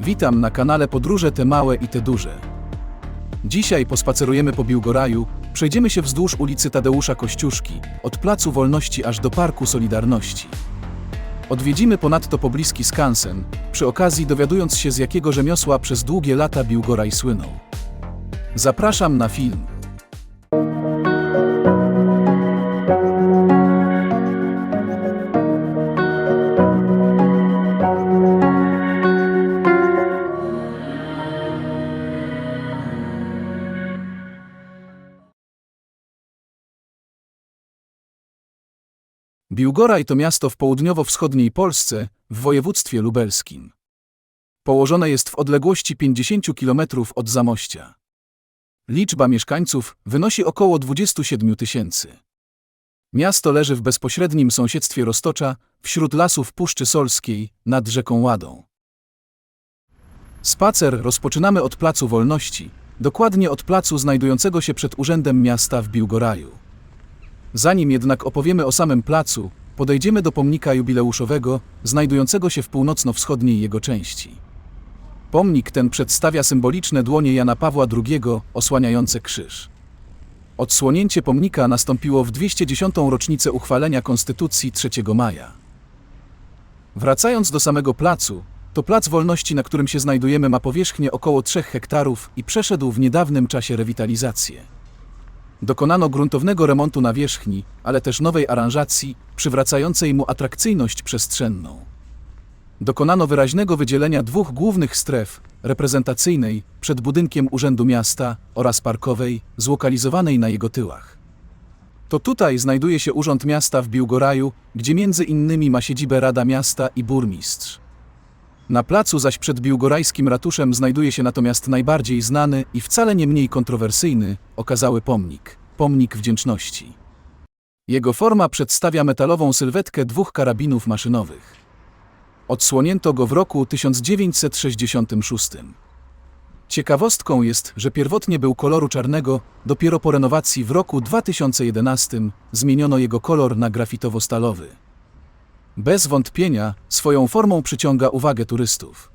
Witam na kanale Podróże te małe i te duże. Dzisiaj pospacerujemy po Biłgoraju, przejdziemy się wzdłuż ulicy Tadeusza Kościuszki, od Placu Wolności aż do Parku Solidarności. Odwiedzimy ponadto pobliski skansen, przy okazji dowiadując się, z jakiego rzemiosła przez długie lata Biłgoraj słynął. Zapraszam na film. Biłgoraj to miasto w południowo-wschodniej Polsce, w województwie lubelskim. Położone jest w odległości 50 km od Zamościa. Liczba mieszkańców wynosi około 27 000. Miasto leży w bezpośrednim sąsiedztwie Roztocza, wśród lasów Puszczy Solskiej, nad rzeką Ładą. Spacer rozpoczynamy od Placu Wolności, dokładnie od placu znajdującego się przed Urzędem Miasta w Biłgoraju. Zanim jednak opowiemy o samym placu, podejdziemy do pomnika jubileuszowego, znajdującego się w północno-wschodniej jego części. Pomnik ten przedstawia symboliczne dłonie Jana Pawła II, osłaniające krzyż. Odsłonięcie pomnika nastąpiło w 210. rocznicę uchwalenia Konstytucji 3 maja. Wracając do samego placu, to Plac Wolności, na którym się znajdujemy, ma powierzchnię około 3 hektarów i przeszedł w niedawnym czasie rewitalizację. Dokonano gruntownego remontu nawierzchni, ale też nowej aranżacji, przywracającej mu atrakcyjność przestrzenną. Dokonano wyraźnego wydzielenia dwóch głównych stref, reprezentacyjnej, przed budynkiem Urzędu Miasta, oraz parkowej, zlokalizowanej na jego tyłach. To tutaj znajduje się Urząd Miasta w Biłgoraju, gdzie między innymi ma siedzibę Rada Miasta i burmistrz. Na placu zaś przed biłgorajskim ratuszem znajduje się natomiast najbardziej znany i wcale nie mniej kontrowersyjny, okazały pomnik, Pomnik Wdzięczności. Jego forma przedstawia metalową sylwetkę dwóch karabinów maszynowych. Odsłonięto go w roku 1966. Ciekawostką jest, że pierwotnie był koloru czarnego, dopiero po renowacji w roku 2011 zmieniono jego kolor na grafitowo-stalowy. Bez wątpienia swoją formą przyciąga uwagę turystów.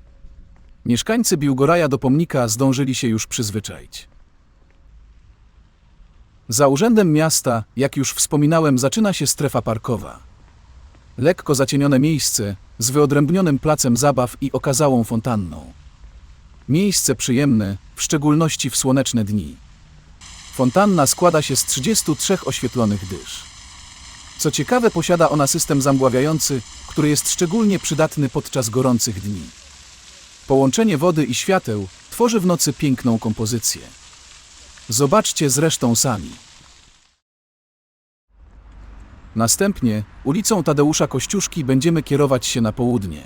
Mieszkańcy Biłgoraja do pomnika zdążyli się już przyzwyczaić. Za Urzędem Miasta, jak już wspominałem, zaczyna się strefa parkowa. Lekko zacienione miejsce z wyodrębnionym placem zabaw i okazałą fontanną. Miejsce przyjemne, w szczególności w słoneczne dni. Fontanna składa się z 33 oświetlonych dysz. Co ciekawe, posiada ona system zamgławiający, który jest szczególnie przydatny podczas gorących dni. Połączenie wody i świateł tworzy w nocy piękną kompozycję. Zobaczcie zresztą sami. Następnie ulicą Tadeusza Kościuszki będziemy kierować się na południe.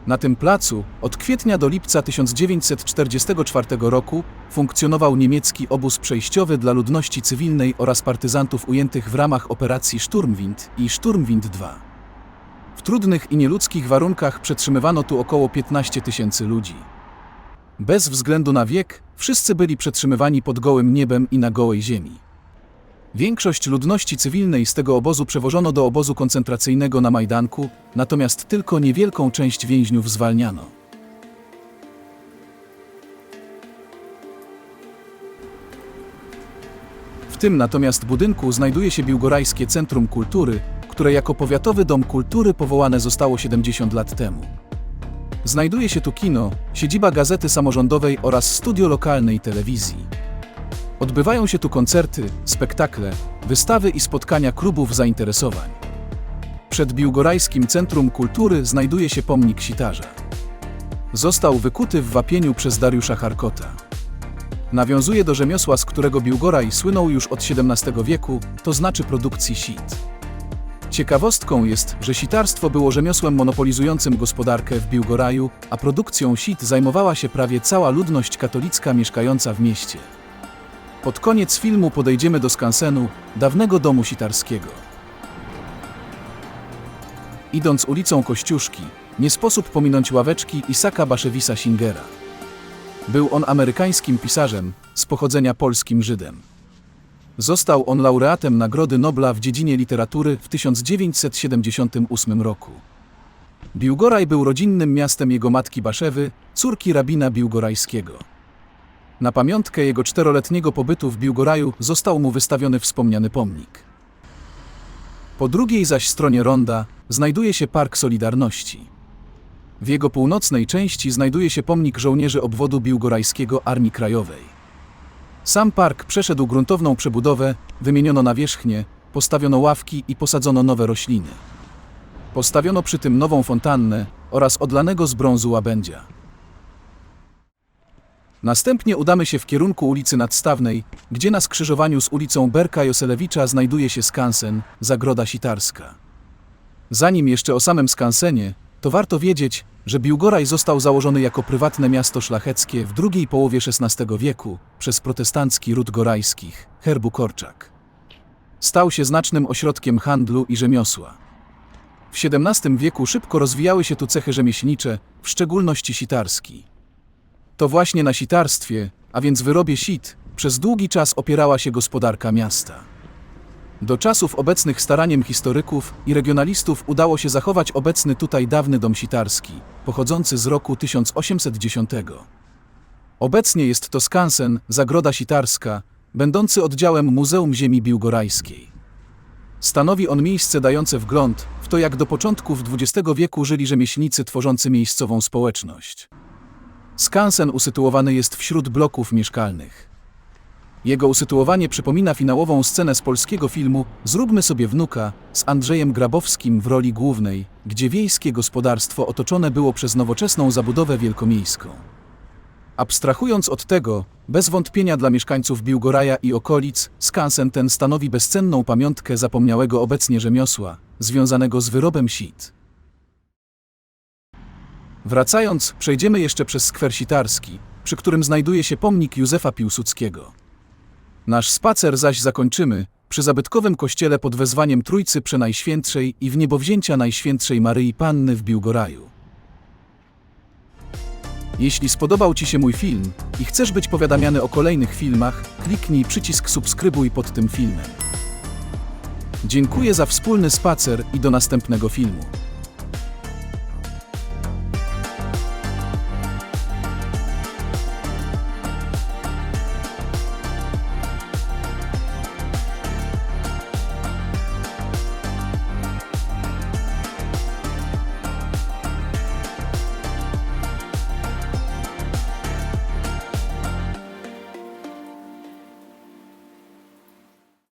Na tym placu od kwietnia do lipca 1944 roku funkcjonował niemiecki obóz przejściowy dla ludności cywilnej oraz partyzantów ujętych w ramach operacji Sturmwind i Sturmwind II. W trudnych i nieludzkich warunkach przetrzymywano tu około 15 000 ludzi. Bez względu na wiek, wszyscy byli przetrzymywani pod gołym niebem i na gołej ziemi. Większość ludności cywilnej z tego obozu przewożono do obozu koncentracyjnego na Majdanku, natomiast tylko niewielką część więźniów zwalniano. W tym natomiast budynku znajduje się Biłgorajskie Centrum Kultury, które jako powiatowy dom kultury powołane zostało 70 lat temu. Znajduje się tu kino, siedziba gazety samorządowej oraz studio lokalnej telewizji. Odbywają się tu koncerty, spektakle, wystawy i spotkania klubów zainteresowań. Przed Biłgorajskim Centrum Kultury znajduje się pomnik sitarza. Został wykuty w wapieniu przez Dariusza Charkota. Nawiązuje do rzemiosła, z którego Biłgoraj słynął już od XVII wieku, to znaczy produkcji sit. Ciekawostką jest, że sitarstwo było rzemiosłem monopolizującym gospodarkę w Biłgoraju, a produkcją sit zajmowała się prawie cała ludność katolicka mieszkająca w mieście. Pod koniec filmu podejdziemy do skansenu, dawnego domu sitarskiego. Idąc ulicą Kościuszki, nie sposób pominąć ławeczki Isaaca Bashevisa Singera. Był on amerykańskim pisarzem, z pochodzenia polskim Żydem. Został on laureatem Nagrody Nobla w dziedzinie literatury w 1978 roku. Biłgoraj był rodzinnym miastem jego matki Baszewy, córki rabina biłgorajskiego. Na pamiątkę jego 4-letniego pobytu w Biłgoraju został mu wystawiony wspomniany pomnik. Po drugiej zaś stronie ronda znajduje się Park Solidarności. W jego północnej części znajduje się pomnik żołnierzy obwodu biłgorajskiego Armii Krajowej. Sam park przeszedł gruntowną przebudowę, wymieniono nawierzchnię, postawiono ławki i posadzono nowe rośliny. Postawiono przy tym nową fontannę oraz odlanego z brązu łabędzia. Następnie udamy się w kierunku ulicy Nadstawnej, gdzie na skrzyżowaniu z ulicą Berka Joselewicza znajduje się skansen, Zagroda Sitarska. Zanim jeszcze o samym skansenie, to warto wiedzieć, że Biłgoraj został założony jako prywatne miasto szlacheckie w drugiej połowie XVI wieku przez protestancki ród Gorajskich, herbu Korczak. Stał się znacznym ośrodkiem handlu i rzemiosła. W XVII wieku szybko rozwijały się tu cechy rzemieślnicze, w szczególności sitarski. To właśnie na sitarstwie, a więc wyrobie sit, przez długi czas opierała się gospodarka miasta. Do czasów obecnych staraniem historyków i regionalistów udało się zachować obecny tutaj dawny dom sitarski, pochodzący z roku 1810. Obecnie jest to skansen, Zagroda Sitarska, będący oddziałem Muzeum Ziemi Biłgorajskiej. Stanowi on miejsce dające wgląd w to, jak do początków XX wieku żyli rzemieślnicy tworzący miejscową społeczność. Skansen usytuowany jest wśród bloków mieszkalnych. Jego usytuowanie przypomina finałową scenę z polskiego filmu „Zróbmy sobie wnuka” z Andrzejem Grabowskim w roli głównej, gdzie wiejskie gospodarstwo otoczone było przez nowoczesną zabudowę wielkomiejską. Abstrahując od tego, bez wątpienia dla mieszkańców Biłgoraja i okolic, skansen ten stanowi bezcenną pamiątkę zapomniałego obecnie rzemiosła, związanego z wyrobem sit. Wracając, przejdziemy jeszcze przez skwer sitarski, przy którym znajduje się pomnik Józefa Piłsudskiego. Nasz spacer zaś zakończymy przy zabytkowym kościele pod wezwaniem Trójcy Przenajświętszej i Wniebowzięcia Najświętszej Maryi Panny w Biłgoraju. Jeśli spodobał Ci się mój film i chcesz być powiadamiany o kolejnych filmach, kliknij przycisk subskrybuj pod tym filmem. Dziękuję za wspólny spacer i do następnego filmu.